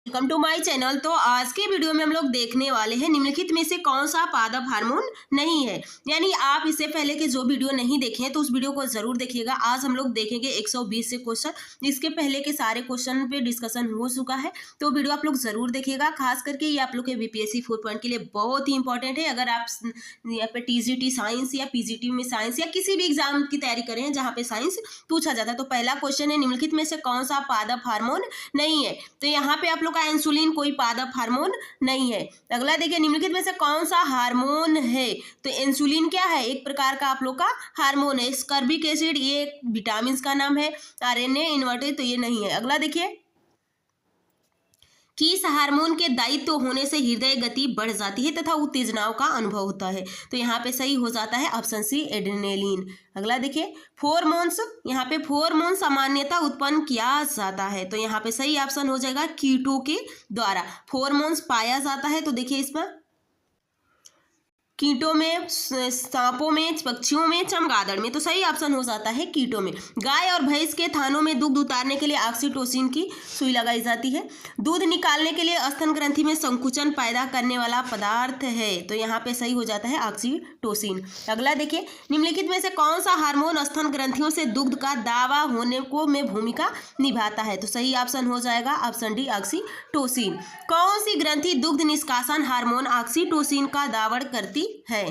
Welcome to my channel. तो आज के वीडियो में हम लोग देखने वाले हैं निम्नलिखित में से कौन सा पादप हार्मोन नहीं है। यानी आप इससे पहले के जो वीडियो नहीं देखे हैं तो उस वीडियो को जरूर देखिएगा। आज हम लोग देखेंगे 120 से क्वेश्चन। इसके पहले के सारे क्वेश्चन पे डिस्कशन हो चुका है, तो वीडियो आप लोग जरूर देखिएगा। खास करके ये आप लोग के बीपीएससी 4 पॉइंट के लिए बहुत ही इंपॉर्टेंट है। अगर आप यहाँ पे टीजीटी साइंस या पीजीटी में साइंस या किसी भी एग्जाम की तैयारी करें हैं जहाँ पे साइंस पूछा जाता है, तो पहला क्वेश्चन है निम्नलिखित में से कौन सा पादप हार्मोन नहीं है। तो यहाँ पे आप लोग का इंसुलिन कोई पादप हार्मोन नहीं है। अगला देखिए निम्नलिखित में से कौन सा हार्मोन है। तो इंसुलिन क्या है, एक प्रकार का आप लोग का हार्मोन है। स्कर्बिक एसिड ये विटामिन का नाम है। आरएनए इन्वर्टेड तो ये नहीं है। अगला देखिए किस हार्मोन के दायित्व होने से हृदय गति बढ़ जाती है तथा उत्तेजनाओं का अनुभव होता है। तो यहाँ पे सही हो जाता है ऑप्शन सी एड्रेनालिन। अगला देखिए फोरमोन्स, यहाँ पे फोरमोन सामान्यतः उत्पन्न किया जाता है। तो यहाँ पे सही ऑप्शन हो जाएगा कीटो के द्वारा फोरमोन्स पाया जाता है। तो देखिए इसमें कीटों में, सांपों में, पक्षियों में, चमगादड़ में। तो सही ऑप्शन हो जाता है कीटों में। गाय और भैंस के थानों में दूध उतारने के लिए ऑक्सीटोसिन की सुई लगाई जाती है। दूध निकालने के लिए स्तन ग्रंथि में संकुचन पैदा करने वाला पदार्थ है। तो यहाँ पे सही हो जाता है ऑक्सीटोसिन। अगला देखिए निम्नलिखित में से कौन सा हार्मोन स्तन ग्रंथियों से दुग्ध का दावा होने को में भूमिका निभाता है। तो सही ऑप्शन हो जाएगा ऑप्शन डी ऑक्सीटोसिन। कौन सी ग्रंथि दुग्ध निष्कासन हार्मोन ऑक्सीटोसिन का दावड़ करती है।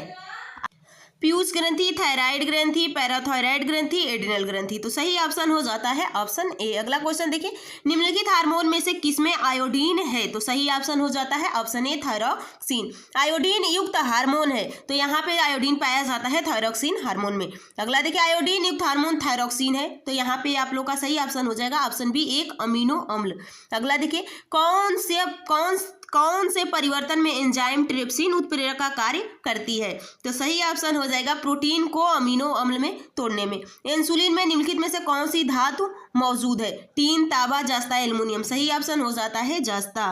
पीयूष ग्रंथि, थायराइड ग्रंथि, पैराथायराइड ग्रंथि, एड्रिनल ग्रंथि। तो सही ऑप्शन हो जाता है ऑप्शन ए। अगला क्वेश्चन देखिए निम्नलिखित हार्मोन में से किसमें आयोडीन है। तो सही ऑप्शन हो जाता है ऑप्शन ए थायरोक्सिन। आयोडीन युक्त हार्मोन है, तो यहाँ पे आयोडीन पाया जाता है थायरोक्सिन हार्मोन में। अगला देखिए आयोडीन युक्त हार्मोन थायरोक्सिन है, तो यहाँ पे आप लोग का सही ऑप्शन हो जाएगा ऑप्शन बी एक अमीनो अम्ल। अगला देखिए कौन से परिवर्तन में एंजाइम ट्रिप्सिन उत्प्रेरक का कार्य करती है। तो सही ऑप्शन हो जाएगा प्रोटीन को अमीनो अम्ल में तोड़ने में। इंसुलिन में निम्नलिखित में से कौन सी धातु मौजूद है। टीन, तांबा, जस्ता, एल्युमिनियम। सही ऑप्शन हो जाता है जस्ता।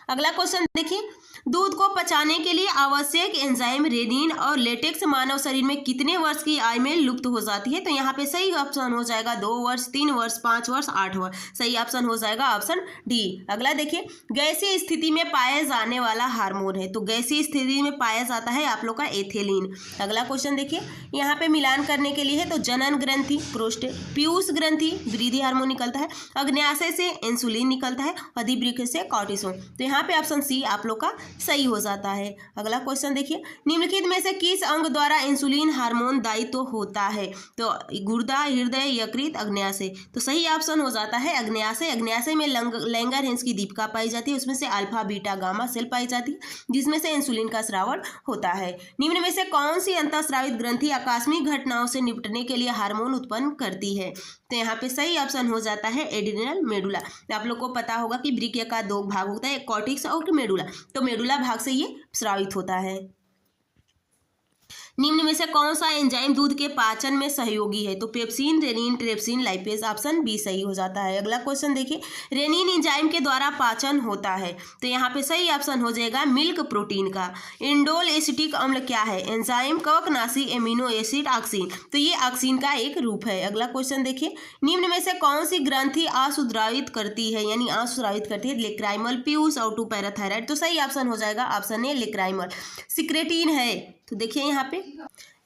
अगला क्वेश्चन देखिए दूध को पचाने के लिए आवश्यक एंजाइम रेनिन और लेटेक्स मानव शरीर में कितने वर्ष की आयु में लुप्त हो जाती है। तो यहाँ पे सही ऑप्शन हो जाएगा 2 वर्ष, 3 वर्ष, 5 वर्ष, 8 वर्ष। सही ऑप्शन हो जाएगा ऑप्शन डी। अगला देखिए गैसीय स्थिति में पाया जाने वाला हार्मोन है। तो गैसीय स्थिति में पाया जाता है आप लोग का एथिलीन। अगला क्वेश्चन देखिए यहाँ पे मिलान करने के लिए है, तो जनन ग्रंथि प्रोस्टेट, पीयूष ग्रंथि वृद्धि हार्मोन निकलता है, अग्न्याशय से इंसुलिन निकलता है, अधिवृक्क से कॉर्टिसोल। तो यहाँ पे ऑप्शन सी आप लोग का सही हो जाता है। अगला क्वेश्चन देखिए निम्नलिखित में से किस अंग द्वारा इंसुलिन हार्मोन दायित्व होता है। तो गुर्दा, हृदय, यकृत, अग्न्याशय। तो सही ऑप्शन हो जाता है अग्न्याशय। अग्न्याशय में लैंगरहैंस की दीपिका पाई जाती है, उसमें से अल्फा बीटा गामा सेल पाई जाती है जिसमें से इंसुलिन का स्रावण होता है। निम्न में से कौन सी अंतःस्रावित ग्रंथि आकस्मिक घटनाओं से निपटने के लिए हार्मोन उत्पन्न करती है। तो यहाँ पे सही ऑप्शन हो जाता है एड्रिनल मेडुला। आप लोग को पता होगा कि वृक्क का 2 भाग होता है, एक कॉर्टेक्स और मेडुला। तो मेडुला भाग से ये स्रावित होता है। निम्न में से कौन सा एंजाइम दूध के पाचन में सहयोगी है। तो pepsin, rennin, trypsin, lipase. Option B सही हो जाता है। अगला क्वेश्चन देखिए रेनिन एंजाइम के द्वारा पाचन होता है। तो यहाँ पे सही ऑप्शन हो जाएगा मिल्क प्रोटीन का। इंडोल एसिटिक अम्ल क्या है। एंजाइम कवकनाशी एमिनो एसिड ऑक्सीन। तो ये ऑक्सीन का एक रूप है। अगला क्वेश्चन देखिए निम्न में से कौन सी ग्रंथि आशुद्रावित करती है, यानी आशुद्रावित करती है। Lacrimal, Piyush, auto, parathyroid. तो सही ऑप्शन हो जाएगा ऑप्शन ए लेक्राइमल। सिक्रेटिन है, तो देखिए यहाँ पे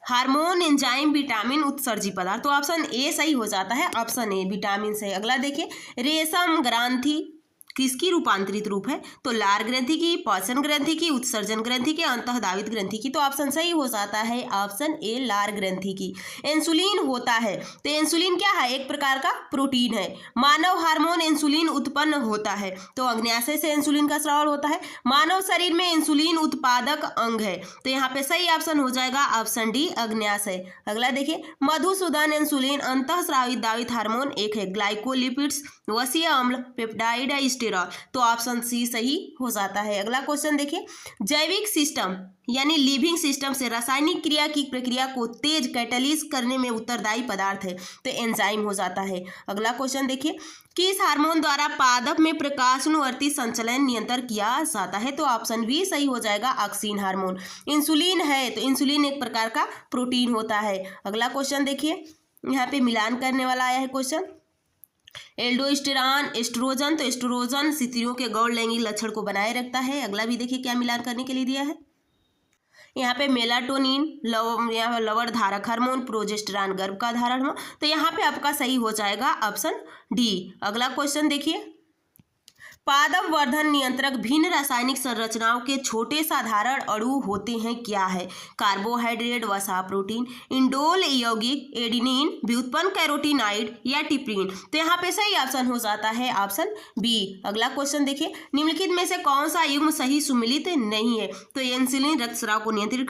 हार्मोन, एंजाइम, विटामिन, उत्सर्जी पदार्थ। तो ऑप्शन ए सही हो जाता है ऑप्शन ए विटामिन से। अगला देखिए रेशम ग्रंथि किसकी रूपांतरित रूप है। तो लार ग्रंथि की, पाचन ग्रंथि की, उत्सर्जन ग्रंथि की, अंतःदावित ग्रंथि की। तो ऑप्शन सही हो जाता है ऑप्शन ए लार ग्रंथि की। इंसुलिन होता है, तो इंसुलिन क्या है, एक प्रकार का प्रोटीन है। मानव हार्मोन इंसुलिन उत्पन्न होता है, तो अग्न्याशय से इंसुलिन का स्राव होता है। मानव शरीर में इंसुलिन उत्पादक अंग है, तो यहाँ पे सही ऑप्शन हो जाएगा ऑप्शन डी अग्न्याशय। अगला देखिए मधुसूदन इंसुलिन अंतःस्रावित दावित हार्मोन एक है। ग्लाइकोलिपिड्स, वसीय अम्ल, पेप्टाइड, स्टेरॉल। तो ऑप्शन सी सही हो जाता है। अगला क्वेश्चन देखिए जैविक सिस्टम यानी लिविंग सिस्टम से रासायनिक क्रिया की प्रक्रिया को तेज कैटलिस्ट करने में उत्तरदायी पदार्थ है, तो एंजाइम हो जाता है। अगला क्वेश्चन देखिए किस हार्मोन द्वारा पादप में प्रकाशनुवर्ती संचलन नियंत्रण किया जाता है। तो ऑप्शन बी सही हो जाएगा ऑक्सीन हार्मोन। इंसुलिन है, तो इंसुलिन एक प्रकार का प्रोटीन होता है। अगला क्वेश्चन देखिए यहाँ पे मिलान करने वाला आया है क्वेश्चन एल्डोस्टेरॉन एस्ट्रोजन, तो एस्ट्रोजन स्त्रियों के गौण लैंगिक लक्षण को बनाए रखता है। अगला भी देखिए क्या मिलान करने के लिए दिया है। यहाँ पे मेलाटोनिन यहाँ लवण धारक हार्मोन, प्रोजेस्टेरॉन गर्भ का धारण हार्मोन, तो यहाँ पे आपका सही हो जाएगा ऑप्शन डी। अगला क्वेश्चन देखिए, पादप वर्धन नियंत्रक भिन्न रासायनिक संरचनाओं के छोटे साधारण अणु होते हैं, क्या है? कार्बोहाइड्रेट, वसा, प्रोटीन, इंडोल यौगिक, एडिनिन, व्युत्पन्न कैरोटीनाइड या टिप्रीन, तो यहाँ पे सही ऑप्शन हो जाता है ऑप्शन बी। अगला क्वेश्चन देखिए, निम्नलिखित में से कौन सा युग्म सही सुमेलित नहीं है? तो इंसुलिन रक्तस्राव को नियंत्रित